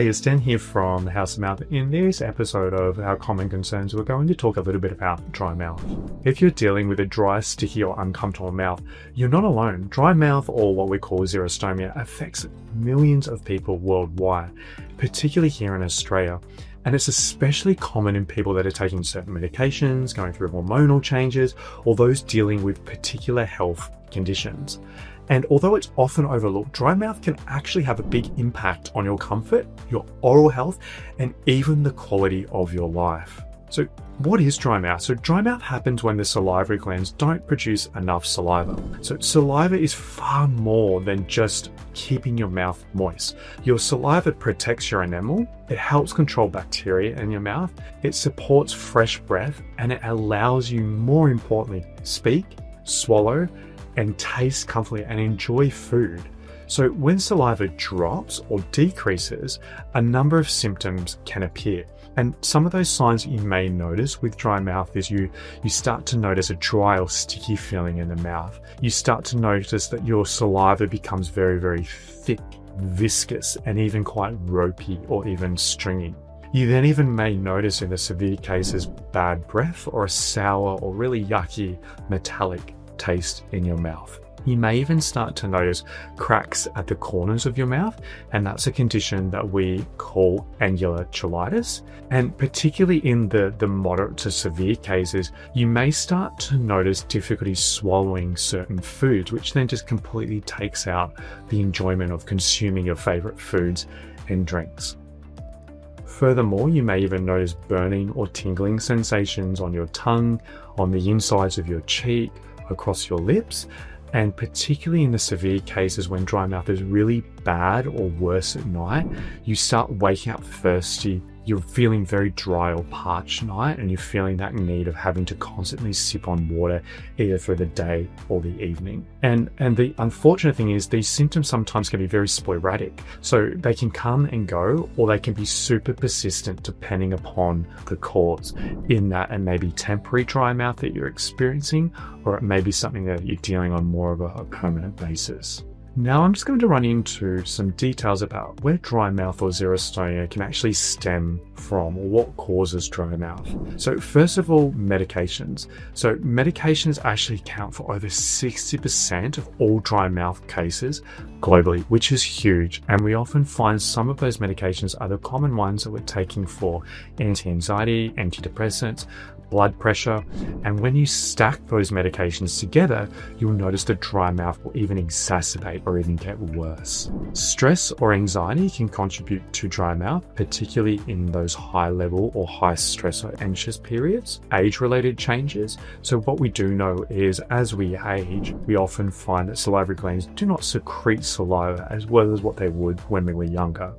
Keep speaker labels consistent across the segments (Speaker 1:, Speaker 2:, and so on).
Speaker 1: Hey, it's Dan here from the House of Mouth. In this episode of Our Common Concerns, we're going to talk a little bit about dry mouth. If you're dealing with a dry, sticky or uncomfortable mouth, you're not alone. Dry mouth, or what we call xerostomia, affects millions of people worldwide, particularly here in Australia. And it's especially common in people that are taking certain medications, going through hormonal changes, or those dealing with particular health conditions. And although it's often overlooked, dry mouth can actually have a big impact on your comfort, your oral health, and even the quality of your life. So what is dry mouth? So dry mouth happens when the salivary glands don't produce enough saliva. So saliva is far more than just keeping your mouth moist. Your saliva protects your enamel, it helps control bacteria in your mouth, it supports fresh breath, and it allows you, more importantly, speak, swallow, and taste comfortably and enjoy food. So when saliva drops or decreases, a number of symptoms can appear. And some of those signs that you may notice with dry mouth is you start to notice a dry or sticky feeling in the mouth. You start to notice that your saliva becomes very, very thick, viscous, and even quite ropey or even stringy. You then even may notice in the severe cases bad breath or a sour or really yucky metallic taste in your mouth. You may even start to notice cracks at the corners of your mouth, and that's a condition that we call angular cheilitis. And particularly in the moderate to severe cases, you may start to notice difficulty swallowing certain foods, which then just completely takes out the enjoyment of consuming your favorite foods and drinks. Furthermore, you may even notice burning or tingling sensations on your tongue, on the insides of your cheek, across your lips, and particularly in the severe cases when dry mouth is really bad or worse at night, you start waking up thirsty, you're feeling very dry or parched night, and you're feeling that need of having to constantly sip on water either through the day or the evening. And the unfortunate thing is these symptoms sometimes can be very sporadic. So they can come and go, or they can be super persistent depending upon the cause. In that it may be temporary dry mouth that you're experiencing, or it may be something that you're dealing on more of a permanent basis. Now I'm just going to run into some details about where dry mouth or xerostomia can actually stem from, or what causes dry mouth. So first of all, medications. So medications actually account for over 60% of all dry mouth cases globally, which is huge. And we often find some of those medications are the common ones that we're taking for anti-anxiety, antidepressants, blood pressure, and when you stack those medications together, you'll notice the dry mouth will even exacerbate or even get worse. Stress or anxiety can contribute to dry mouth, particularly in those high level or high stress or anxious periods. Age-related changes. So what we do know is as we age, we often find that salivary glands do not secrete saliva as well as what they would when we were younger.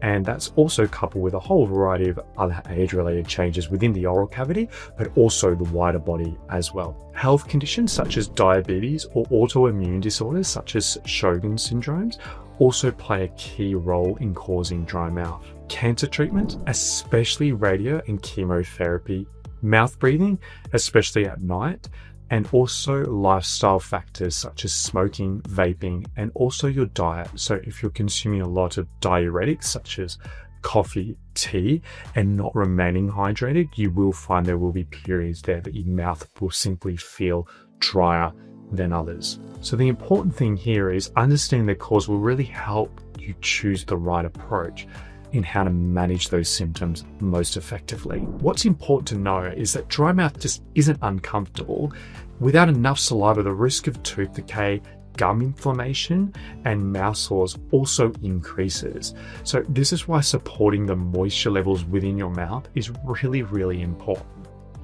Speaker 1: And that's also coupled with a whole variety of other age-related changes within the oral cavity, but also the wider body as well. Health conditions such as diabetes or autoimmune disorders such as Sjogren's syndromes also play a key role in causing dry mouth. Cancer treatment, especially radio and chemotherapy, mouth breathing, especially at night, and also lifestyle factors such as smoking, vaping, and also your diet. So if you're consuming a lot of diuretics such as coffee, tea, and not remaining hydrated, you will find there will be periods there that your mouth will simply feel drier than others. So the important thing here is understanding the cause will really help you choose the right approach in how to manage those symptoms most effectively. What's important to know is that dry mouth just isn't uncomfortable. Without enough saliva, the risk of tooth decay, gum inflammation, and mouth sores also increases. So this is why supporting the moisture levels within your mouth is really, really important.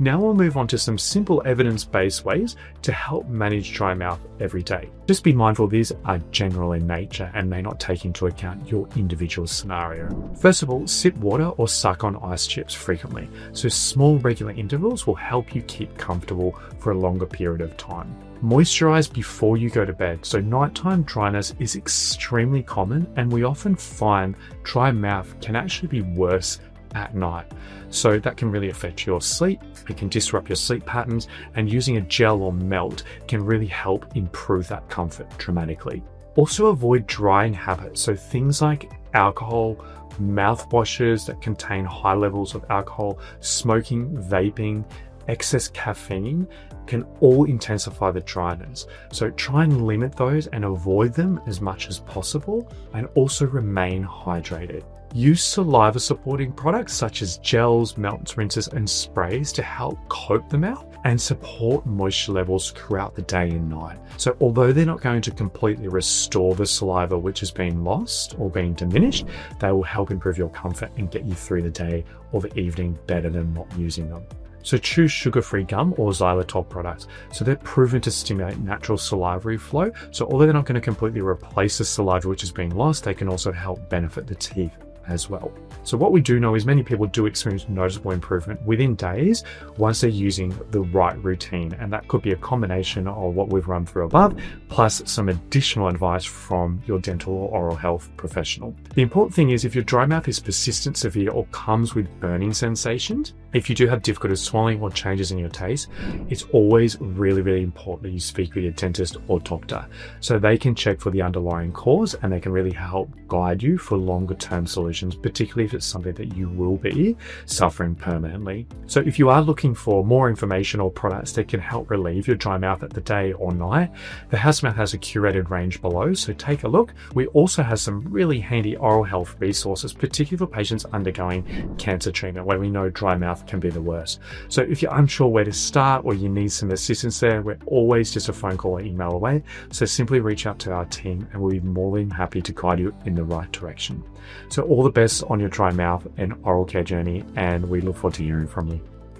Speaker 1: Now we'll move on to some simple evidence-based ways to help manage dry mouth every day. Just be mindful these are general in nature and may not take into account your individual scenario. First of all, sip water or suck on ice chips frequently. So small regular intervals will help you keep comfortable for a longer period of time. Moisturize before you go to bed. So nighttime dryness is extremely common, and we often find dry mouth can actually be worse at night. So that can really affect your sleep, it can disrupt your sleep patterns, and using a gel or melt can really help improve that comfort dramatically. Also avoid drying habits, so things like alcohol, mouthwashes that contain high levels of alcohol, smoking, vaping, excess caffeine can all intensify the dryness. So try and limit those and avoid them as much as possible, and also remain hydrated. Use saliva supporting products such as gels, melts, rinses, and sprays to help coat the mouth and support moisture levels throughout the day and night. So although they're not going to completely restore the saliva which has been lost or been diminished, they will help improve your comfort and get you through the day or the evening better than not using them. So choose sugar-free gum or xylitol products. So they're proven to stimulate natural salivary flow. So although they're not going to completely replace the saliva which is being lost, they can also help benefit the teeth as well. So what we do know is many people do experience noticeable improvement within days once they're using the right routine, and that could be a combination of what we've run through above plus some additional advice from your dental or oral health professional. The important thing is if your dry mouth is persistent, severe, or comes with burning sensations, if you do have difficulty swallowing or changes in your taste, it's always really important that you speak with your dentist or doctor so they can check for the underlying cause and they can really help guide you for longer term solutions, particularly if it's something that you will be suffering permanently. So if you are looking for more information or products that can help relieve your dry mouth at the day or night, the Housemouth has a curated range below, so take a look. We also have some really handy oral health resources, particularly for patients undergoing cancer treatment where we know dry mouth can be the worst. So if you're unsure where to start or you need some assistance there, we're always just a phone call or email away. So simply reach out to our team and we'll be more than happy to guide you in the right direction. So all the best on your dry mouth and oral care journey, and we look forward to hearing from you.